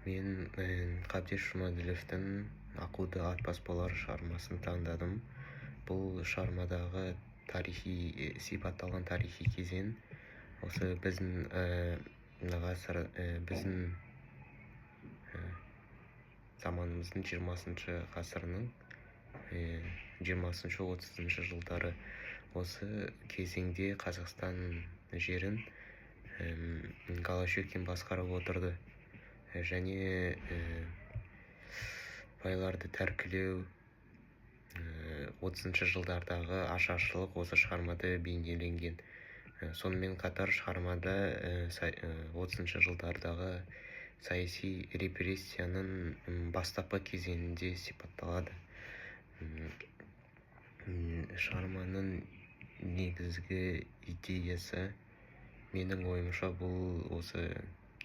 Мен Қабдеш Жұмаділовтің «Аққуды ат баспалар» шығармасын таңдадым. Бұл шығармадағы тарихи сипатталған тарихи кезең осы біздің заманымыздың 20 ғасырының 20-30 жылдары. Осы кезеңде Қазақстан жерін Голощекин басқарып отырды. Және байларды тәркілеу 30 жылдардағы ашаршылық осы шығармада бейнеленген. Сонымен қатар шығармада 30 жылдардағы саяси репрессияның бастапқы кезеңінде сипатталады. Шығарманың негізгі идеясы, менің ойымша, бұл осы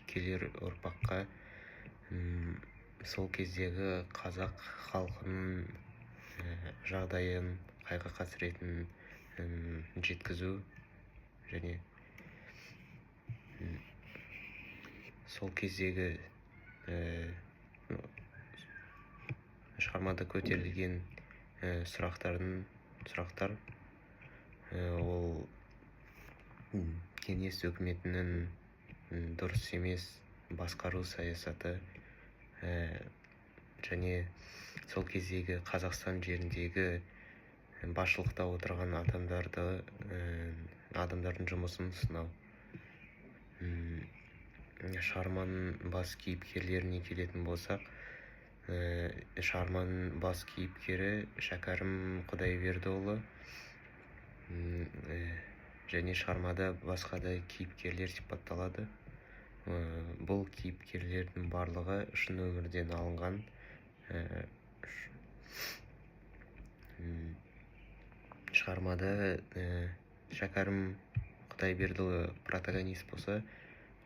келер ұрпаққа сол кездегі қазақ халқының жағдайын, қайғы-қасіретін жеткізу және сол кездегі шығармада көтерілген сұрақтар ол кеңес үкіметінің дұрыс емес басқару саясаты және сол кездегі Қазақстан жеріндегі басшылықта отырған адамдардың жұмысын сынау. Шығарманың бас кейіпкерлеріне келетін болсақ, шығарманың бас кейіпкері Шәкәрім Құдайбердіұлы, және шығармада басқа да кейіпкерлер сипатталады. Бұл кейіпкерлердің барлығы шын өмірден алынған. Шығармада Шәкәрім Құдайбердіұлы протагонист болса,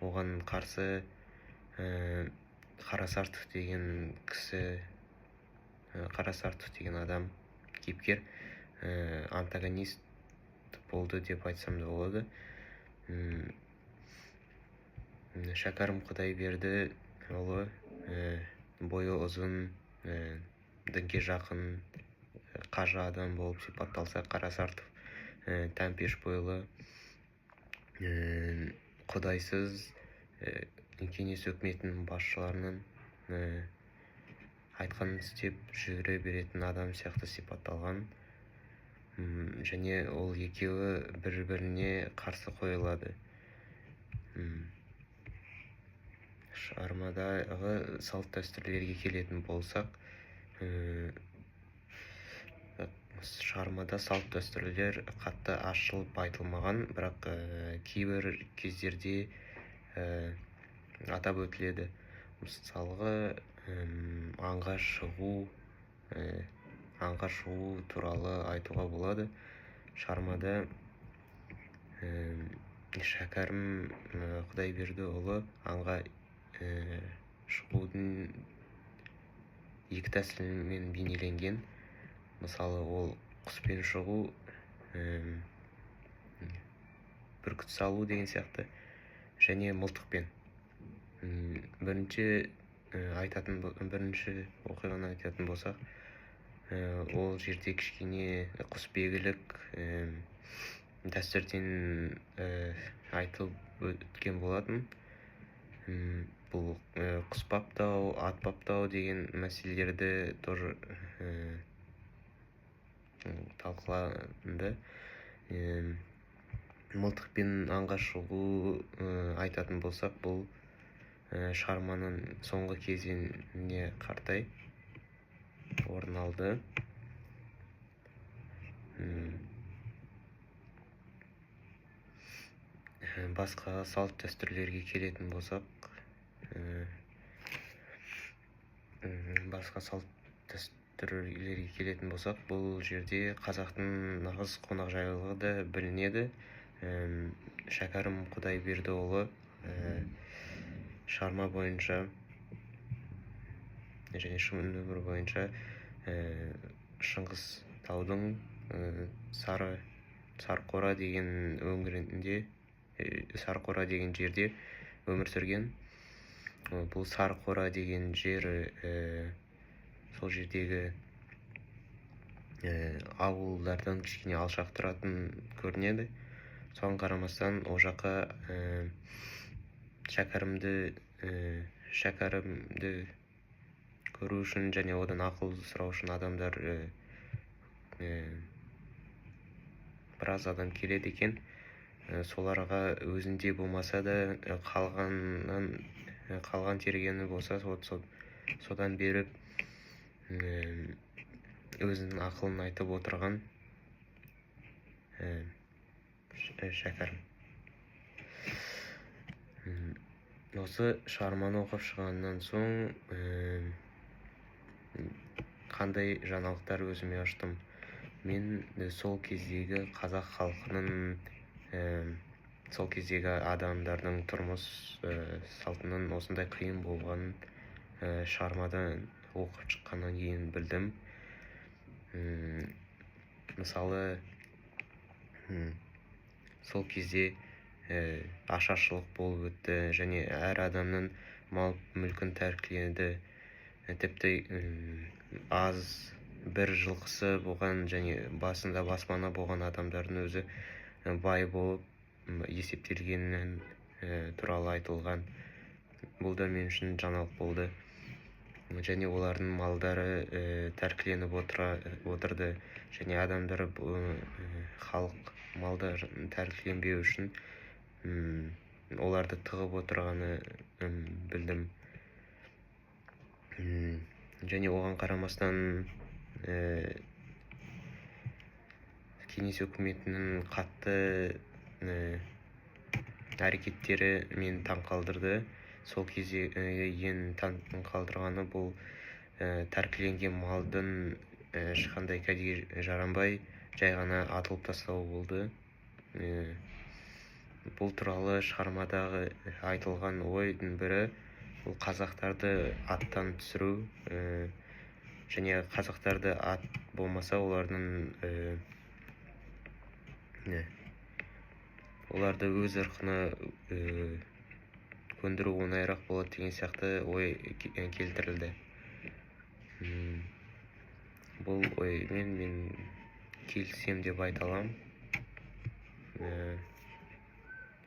оған қарсы Қарасартов деген адам, кейіпкер, антагонист болды деп айтсам да болады. Шәкәрім Құдайбердіұлы бойы ұзын, дінге жақын, қажы адам болып сипатталса, Қарасартов тәмпеш бойлы, құдайсыз, кеңес үкіметінің басшыларының айтқанын істеп жүре беретін адам сияқты сипатталған. Және ол екеуі бір-біріне қарсы қойылады. Шығармадағы салт-дәстүрлерге келетін болсақ, шығармада салт-дәстүрлер қатты ашылып айтылмаған, бірақ кейбір кездерде атап өтіледі. Мысалға, аңға шығу туралы айтуға болады. Шығармада Шәкәрім Құдайбердіұлы аңға шығудың екі тәсілімен бейнеленген. Мысалы, ол құспен шығу, бүркіт салу деген сияқты, және мылтықпен. Бірінші оқиғаны айтатын болсақ, ол жерде кішкене құсбегілік дәстүрден айтылып өткен болатын. Бұл құс баптау, ат баптау деген мәселелерді тоже талқыланды. Мылтықпен аңға шығу айтатын болсақ, бұл шығарманың соңғы кезеңіне қарай орын алды. Басқа салт-дәстүрлерге келетін болсақ, бұл жерде қазақтың нағыз қонақжайлылығы да білінеді. Шәкәрім Құдайбердіұлы шығарма бойынша және шын өмір бойынша Шыңғыстаудың Сарқора деген өңірінде, Сарқора деген жерде өмір сүрген. бұл Сарқора деген жер, сол жердегі ауылдардан кішкене алшақ тұратын көрінеді. Соған қарамастан ол жаққа шәкәрімді көру үшін және одан ақыл сұрау үшін адамдар, біраз адам келеді екен. Соларға өзінде болмаса да қалған тергені болса содан беріп өзінің ақылын айтып отырған шәкәрім. Осы шығарманы оқып шығаннан соң қандай жаңалықтар өзіме аштым. Мен сол кездегі қазақ халқының, сол кездегі адамдардың тұрмыс салтының осындай қиын болғанын шығармадан оқып шыққаннан кейін білдім. Мысалы, сол кезде ашаршылық болып өтті және әр адамның мал мүлкін тәркіленді. Тіпті аз бір жылқысы болған және басында баспана болған адамдардың өзі бай болып есептелгенін туралы айтылған. Бұл да мен үшін жаңалық болды. Және олардың малдары тәркіленіп отырды және адамдар халық малды тәркіленбеу үшін оларды тығып отырғаны білдім. Және оған қарамастан кеңес үкіметінің қатты әрекеттері мені таң қалдырды. Сол кезде ең таң қалдырғаны бұл тәркіленген малдың ешқандай кәдеге жарамбай жай ғана атылып тастау болды. Бұл туралы шығармадағы айтылған ойдың бірі бұл қазақтарды аттан түсіру, және қазақтарды ат болмаса оларды өз ырқына көндіру оңайырақ болады деген сияқты ой келтірілді. Бұл оймен мен келісем деп айта аламын.